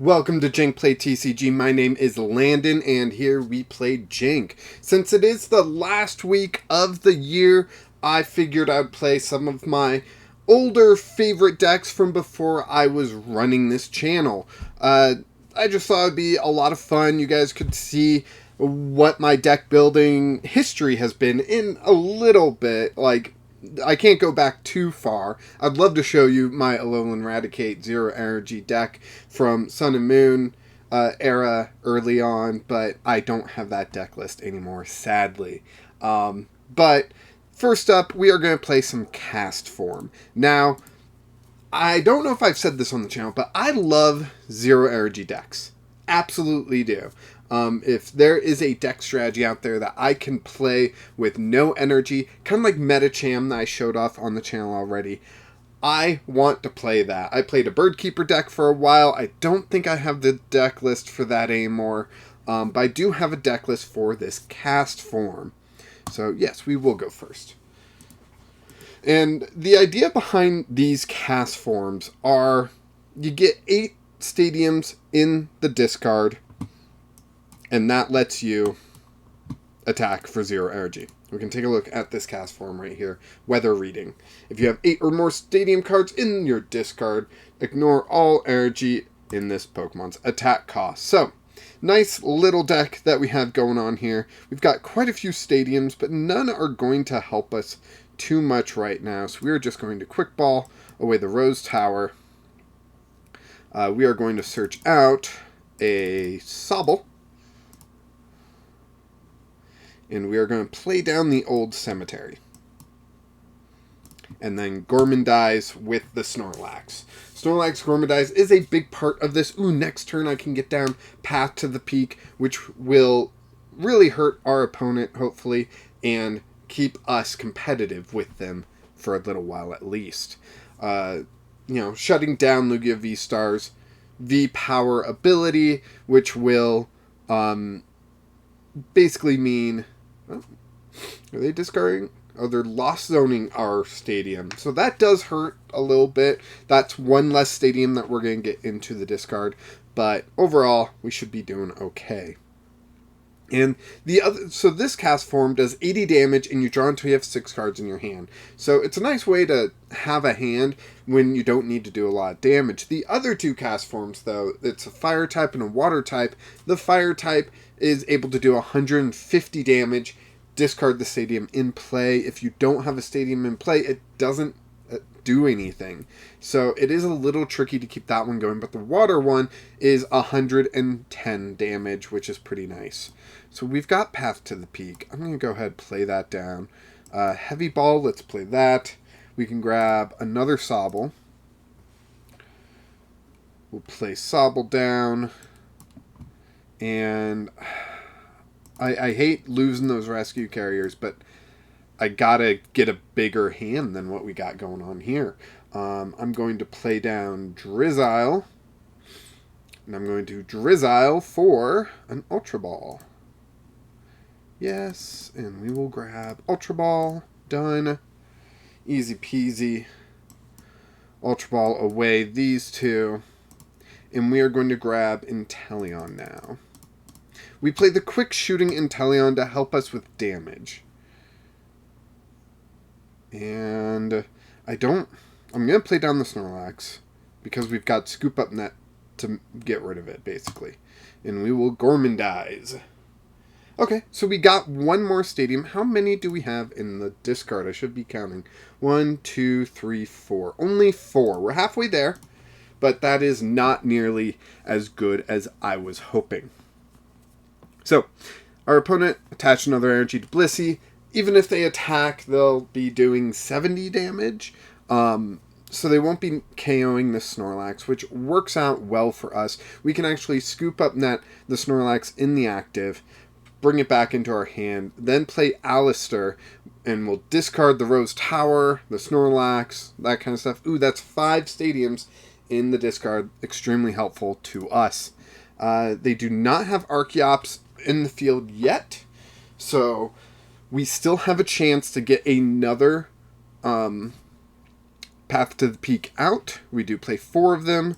Welcome to Jank Play TCG. My name is Landon, and here we play Jank. Since it is the last week of the year, I figured I'd play some of my older favorite decks from before I was running this channel. I just thought it'd be a lot of fun. You guys could see what my deck building history has been in a little bit. Like, I can't go back too far. I'd love to show you my Alolan Raticate Zero Energy deck from Sun and Moon era early on, but I don't have that deck list anymore, sadly. But first up, we are going to play some Castform. Now, I don't know if I've said this on the channel, but I love Zero Energy decks. Absolutely do. If there is a deck strategy out there that I can play with no energy, kind of like Metacham that I showed off on the channel already, I want to play that. I played a Birdkeeper deck for a while. I don't think I have the deck list for that anymore, but I do have a deck list for this Castform. So yes, we will go first. And the idea behind these Castforms are you get 8 stadiums in the discard, and that lets you attack for 0 energy. We can take a look at this Castform right here. Weather reading. If you have 8 or more stadium cards in your discard, ignore all energy in this Pokemon's attack cost. So, nice little deck that we have going on here. We've got quite a few stadiums, but none are going to help us too much right now. So we're just going to Quick Ball away the Rose Tower. We are going to search out a Sobble. And we are going to play down the Old Cemetery. And then Gourmandize with the Snorlax. Snorlax Gourmandize is a big part of this. Ooh, next turn I can get down Path to the Peak, which will really hurt our opponent, hopefully, and keep us competitive with them for a little while at least. Shutting down Lugia VStar's V-Power ability, which will basically mean... Oh, are they discarding? Oh, they're lost zoning our stadium. So that does hurt a little bit. That's one less stadium that we're going to get into the discard. But overall, we should be doing okay. And so this Castform does 80 damage, and you draw until you have 6 cards in your hand. So it's a nice way to have a hand when you don't need to do a lot of damage. The other 2 Castforms, though, it's a Fire type and a Water type. The Fire type is able to do 150 damage. Discard the stadium in play. If you don't have a stadium in play, it doesn't do anything. So it is a little tricky to keep that one going, but the Water one is 110 damage, which is pretty nice. So we've got Path to the Peak. I'm going to go ahead and play that down. Heavy Ball, let's play that. We can grab another Sobble. We'll play Sobble down. And I hate losing those Rescue Carriers, but I gotta get a bigger hand than what we got going on here. I'm going to play down Drizzile. And I'm going to Drizzile for an Ultra Ball. Yes, and we will grab Ultra Ball. Done. Easy peasy. Ultra Ball away these 2. And we are going to grab Inteleon now. We play the quick shooting Inteleon to help us with damage. And I'm going to play down the Snorlax because we've got Scoop Up Net to get rid of it, basically. And we will Gourmandize. Okay, so we got one more stadium. How many do we have in the discard? I should be counting. 1, 2, 3, 4. Only 4. We're halfway there, but that is not nearly as good as I was hoping. So, our opponent attached another energy to Blissey. Even if they attack, they'll be doing 70 damage. So they won't be KOing the Snorlax, which works out well for us. We can actually Scoop Up Net the Snorlax in the active, bring it back into our hand, then play Allister, and we'll discard the Rose Tower, the Snorlax, that kind of stuff. Ooh, that's 5 stadiums in the discard. Extremely helpful to us. They do not have Archeops in the field yet, so we still have a chance to get another Path to the Peak out. We do play 4 of them.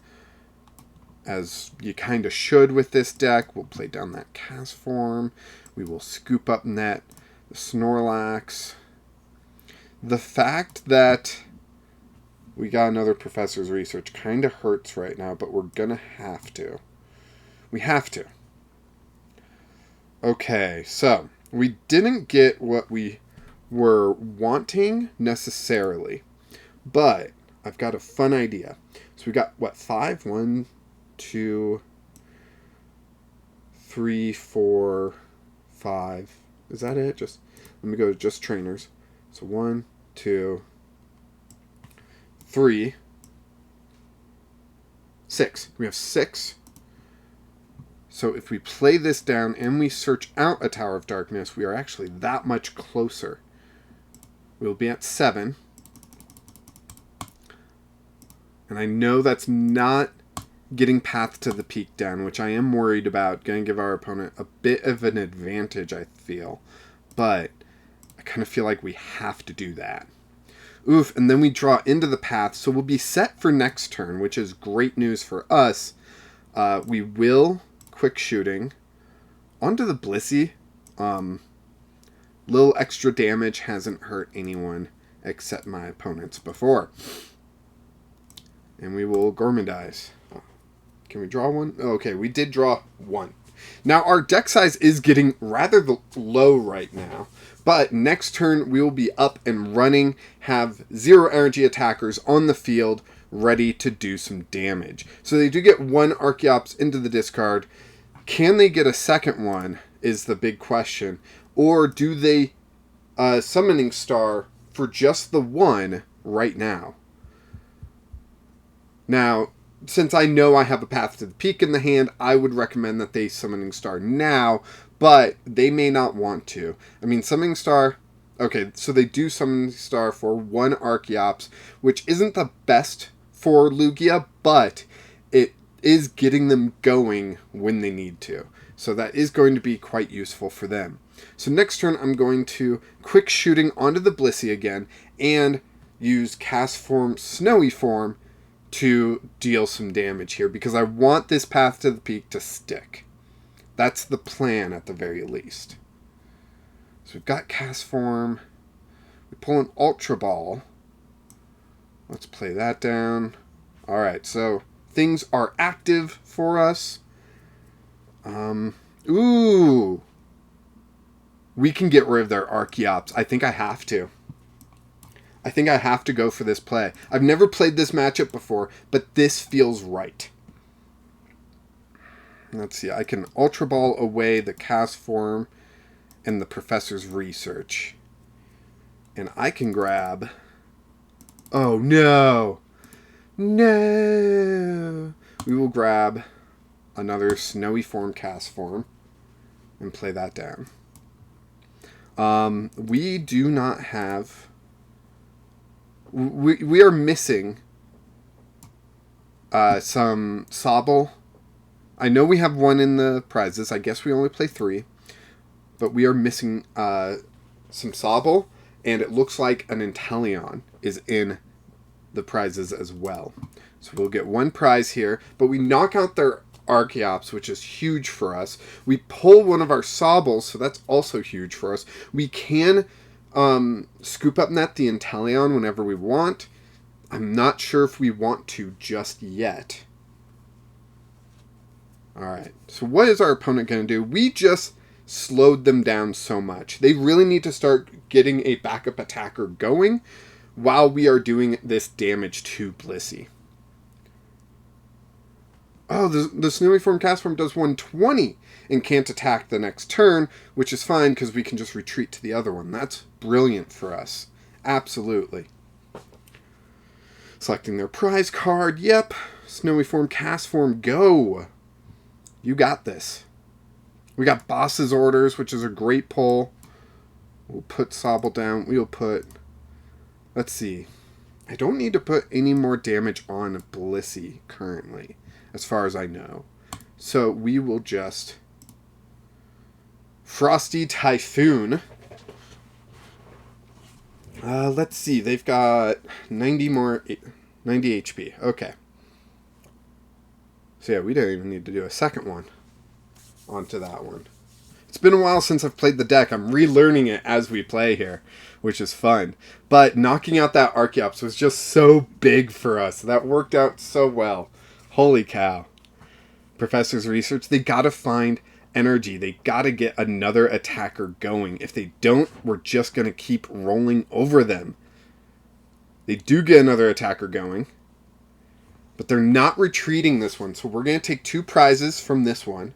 as you kind of should with this deck. We'll play down that Castform. We will Scoop Up Net, the Snorlax. The fact that we got another Professor's Research kind of hurts right now, but we're going to have to. We have to. Okay, so we didn't get what we were wanting necessarily, but I've got a fun idea. So we got, what, 5? 1, 2, 3, 4, 5. Is that it? Just let me go to just trainers. So 1, 2, 3, 6. We have 6. So if we play this down and we search out a Tower of Darkness, we are actually that much closer. We'll be at 7. And I know that's not getting Path to the Peak down, which I am worried about. Going to give our opponent a bit of an advantage, I feel. But I kind of feel like we have to do that. Oof, and then we draw into the path, so we'll be set for next turn, which is great news for us. We will quick shooting onto the Blissey. Little extra damage hasn't hurt anyone except my opponents before. And we will Gourmandize. Can we draw one? Okay, we did draw 1. Now, our deck size is getting rather low right now. But next turn, we will be up and running, have 0 energy attackers on the field, ready to do some damage. So they do get 1 Archeops into the discard. Can they get a second one is the big question. Or do they Summoning Star for just the 1 right now? Now, since I know I have a Path to the Peak in the hand, I would recommend that they Summoning Star now, but they may not want to. I mean, Summoning Star... Okay, so they do Summoning Star for 1 Archeops, which isn't the best for Lugia, but it is getting them going when they need to. So that is going to be quite useful for them. So next turn, I'm going to quick shooting onto the Blissey again, and use Castform Snowy Form to deal some damage here, because I want this Path to the Peak to stick. That's the plan at the very least. So we've got Castform. We pull an Ultra Ball. Let's play that down. Alright, so things are active for us. Ooh! We can get rid of their Archeops. I think I have to. I think I have to go for this play. I've never played this matchup before, but this feels right. Let's see. I can Ultra Ball away the Castform and the Professor's Research. And I can grab... Oh, no! No! We will grab another Snowy Form Castform and play that down. We do not have... We are missing some Sobble. I know we have 1 in the prizes. I guess we only play 3. But we are missing some Sobble. And it looks like an Inteleon is in the prizes as well. So we'll get 1 prize here. But we knock out their Archeops, which is huge for us. We pull one of our Sobbles, so that's also huge for us. We can... Scoop Up Net the Inteleon whenever we want. I'm not sure if we want to just yet. Alright, so what is our opponent going to do? We just slowed them down so much. They really need to start getting a backup attacker going while we are doing this damage to Blissey. Oh, the Snowy Form Castform does 120 and can't attack the next turn, which is fine because we can just retreat to the other one. That's brilliant for us. Absolutely. Selecting their prize card. Yep. Snowy Form Castform, go. You got this. We got Boss's Orders, which is a great pull. We'll put Sobble down. We'll put... Let's see. I don't need to put any more damage on Blissey currently, as far as I know. So we will just... Frosty Typhoon. Let's see. They've got 90 HP. Okay. So yeah, we don't even need to do a second one onto that one. It's been a while since I've played the deck. I'm relearning it as we play here, which is fun. But knocking out that Archeops was just so big for us. That worked out so well. Holy cow. Professor's research, they gotta find energy. They gotta get another attacker going. If they don't, we're just gonna keep rolling over them. They do get another attacker going, but they're not retreating this one. So we're gonna take 2 prizes from this one.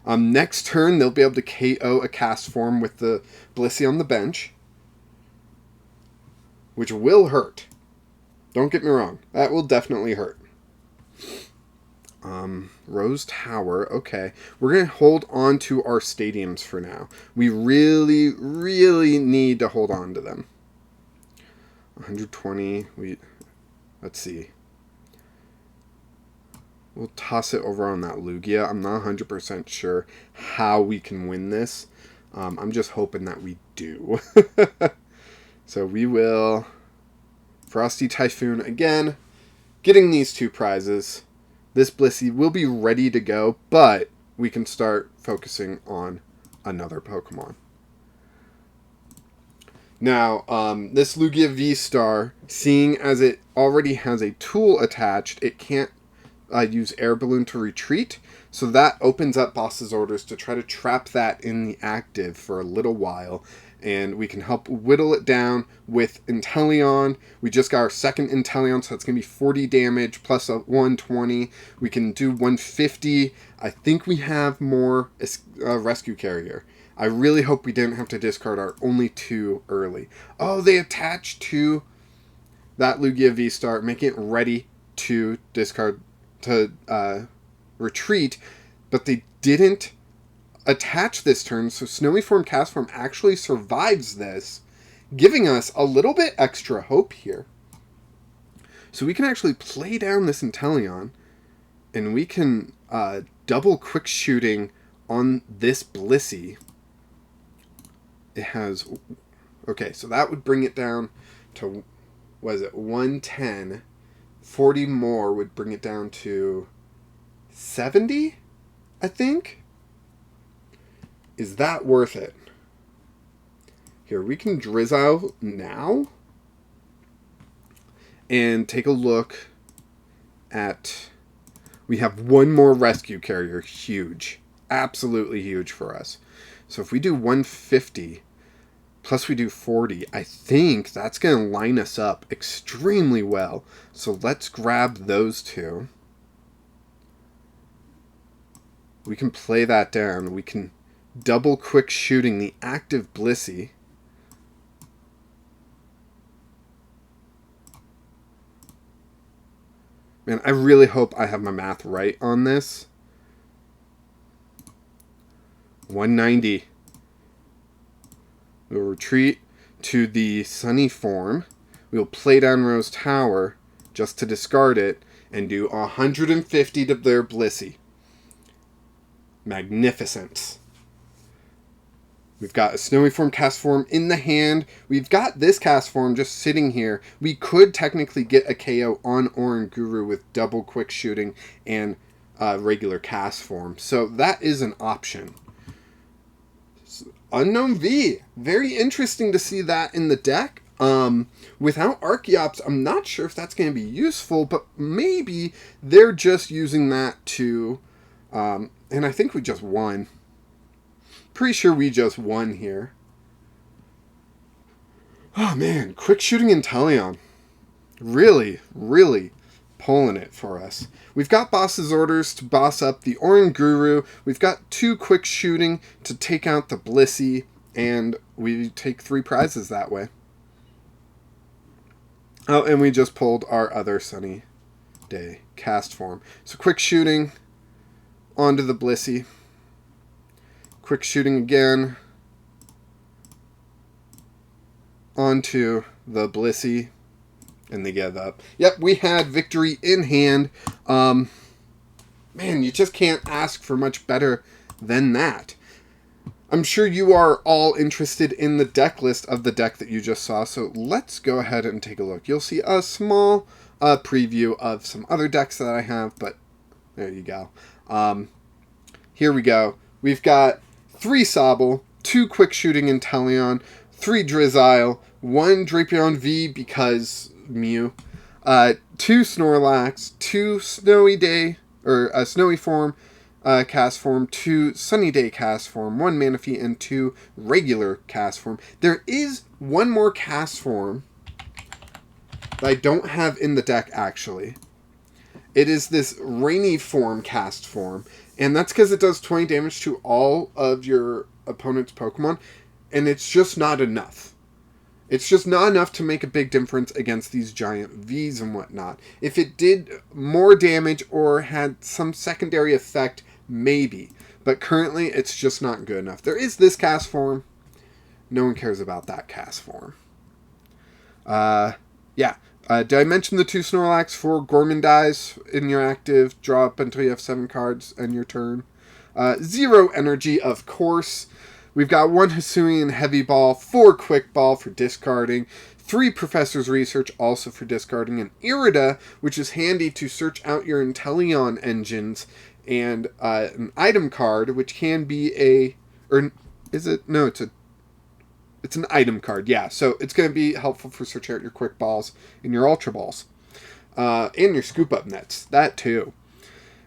Next turn, they'll be able to KO a Castform with the Blissey on the bench, which will hurt. Don't get me wrong. That will definitely hurt. Rose Tower. Okay. We're going to hold on to our stadiums for now. We really, really need to hold on to them. 120. Let's see. We'll toss it over on that Lugia. I'm not 100% sure how we can win this. I'm just hoping that we do. So we will... Frosty Typhoon again. Getting these 2 prizes. This Blissey will be ready to go, but we can start focusing on another Pokemon. Now, this Lugia VStar, seeing as it already has a tool attached, it can't use Air Balloon to retreat, so that opens up Boss's orders to try to trap that in the active for a little while, and we can help whittle it down with Inteleon. We just got our second Inteleon, so it's going to be 40 damage plus a 120. We can do 150. I think we have more Rescue Carrier. I really hope we didn't have to discard our only 2 early. Oh, they attach to that Lugia VStar, making it ready to discard, to retreat, but they didn't attach this turn, so Snowy Form Castform actually survives this, giving us a little bit extra hope here. So we can actually play down this Inteleon, and we can double quick shooting on this Blissey. It has... Okay, so that would bring it down to, what is it, 110. 40 more would bring it down to 70, I think? Is that worth it? Here, we can Drizzile now and take a look at... We have 1 more Rescue Carrier. Huge. Absolutely huge for us. So if we do 150, plus we do 40, I think that's going to line us up extremely well. So let's grab those 2. We can play that down. We can double quick shooting the active Blissey. Man, I really hope I have my math right on this. 190. We'll retreat to the Sunny form. We'll play down Rose Tower just to discard it and do 150 to their Blissey. Magnificent. We've got a Snowy Form Castform in the hand. We've got this Castform just sitting here. We could technically get a KO on Oranguru with double quick shooting and regular Castform. So that is an option. Unknown V. Very interesting to see that in the deck. Without Archeops, I'm not sure if that's going to be useful, but maybe they're just using that to... and I think we just won. Pretty sure we just won here. Oh man, quick shooting Inteleon. Really, really pulling it for us. We've got Boss's orders to boss up the Oranguru. We've got 2 quick shooting to take out the Blissey, and we take 3 prizes that way. Oh, and we just pulled our other Sunny Day Castform. So quick shooting onto the Blissey. Quick shooting again onto the Blissey, and they give up. Yep, we had victory in hand. Man, you just can't ask for much better than that. I'm sure you are all interested in the deck list of the deck that you just saw, so let's go ahead and take a look. You'll see a small preview of some other decks that I have, but There you go. Here we go. We've got 3 Sobble, 2 Quick Shooting Inteleon, 3 Drizzile, 1 Drapion V because Mew, 2 Snorlax, 2 Snowy Day, or Snowy Form Castform, 2 Sunny Day Castform, 1 Manaphy, and 2 regular Castform. There is one more Castform that I don't have in the deck, actually. It is this Rainy Form Castform, and that's because it does 20 damage to all of your opponent's Pokemon, and it's just not enough. It's just not enough to make a big difference against these giant Vs and whatnot. If it did more damage or had some secondary effect, maybe. But currently, it's just not good enough. There is this Castform. No one cares about that Castform. Yeah. Did I mention the 2 Snorlax for Gormandize in your active? Draw up until you have 7 cards on your turn. 0 energy, of course. We've got 1 Hisuian Heavy Ball, 4 Quick Ball for discarding, 3 Professor's Research also for discarding, and Irida, which is handy to search out your Inteleon engines, and an item card, which can be a... or is it? No, it's an item card, yeah. So it's going to be helpful for searching out your Quick Balls and your Ultra Balls. And your Scoop Up Nets. That too.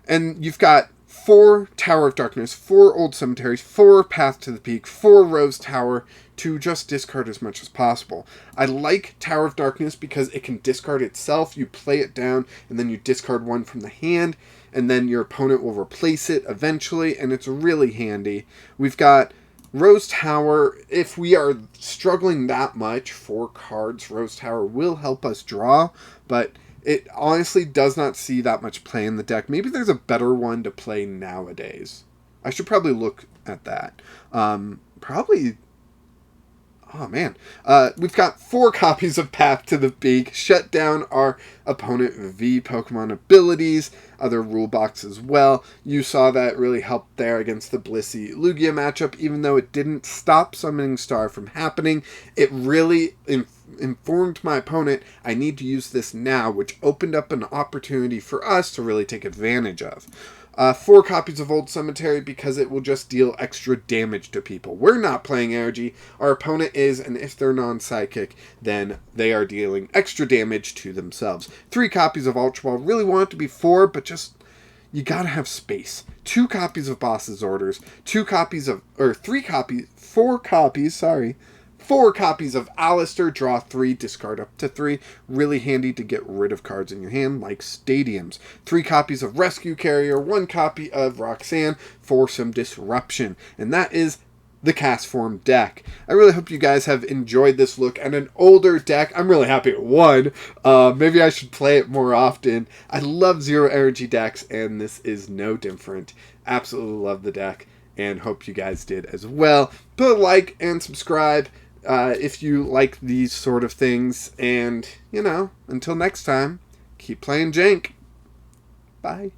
And you've got 4 Tower of Darkness, 4 Old Cemeteries, 4 Path to the Peak, 4 Rose Tower to just discard as much as possible. I like Tower of Darkness because it can discard itself. You play it down, and then you discard 1 from the hand, and then your opponent will replace it eventually, and it's really handy. We've got Rose Tower. If we are struggling that much for cards, Rose Tower will help us draw, but it honestly does not see that much play in the deck. Maybe there's a better one to play nowadays. I should probably look at that. Probably... Oh, man. We've got 4 copies of Path to the Peak. Shut down our opponent V Pokemon abilities. Other rule box as well. You saw that really helped there against the Blissey Lugia matchup. Even though it didn't stop Summoning Star from happening, it really informed my opponent I need to use this now, which opened up an opportunity for us to really take advantage of. 4 copies of Old Cemetery because it will just deal extra damage to people. We're not playing energy. Our opponent is, and if they're non-psychic, then they are dealing extra damage to themselves. 3 copies of Ultra Ball. Really want it to be 4, but just, you gotta have space. 2 copies of Boss's Orders. 4 copies of Allister, draw 3, discard up to 3. Really handy to get rid of cards in your hand, like Stadiums. 3 copies of Rescue Carrier, 1 copy of Roxanne for some disruption. And that is the Castform deck. I really hope you guys have enjoyed this look at an older deck. I'm really happy it won. Maybe I should play it more often. I love zero energy decks, and this is no different. Absolutely love the deck, and hope you guys did as well. Put a like and subscribe if you like these sort of things. And, until next time, keep playing Jank. Bye.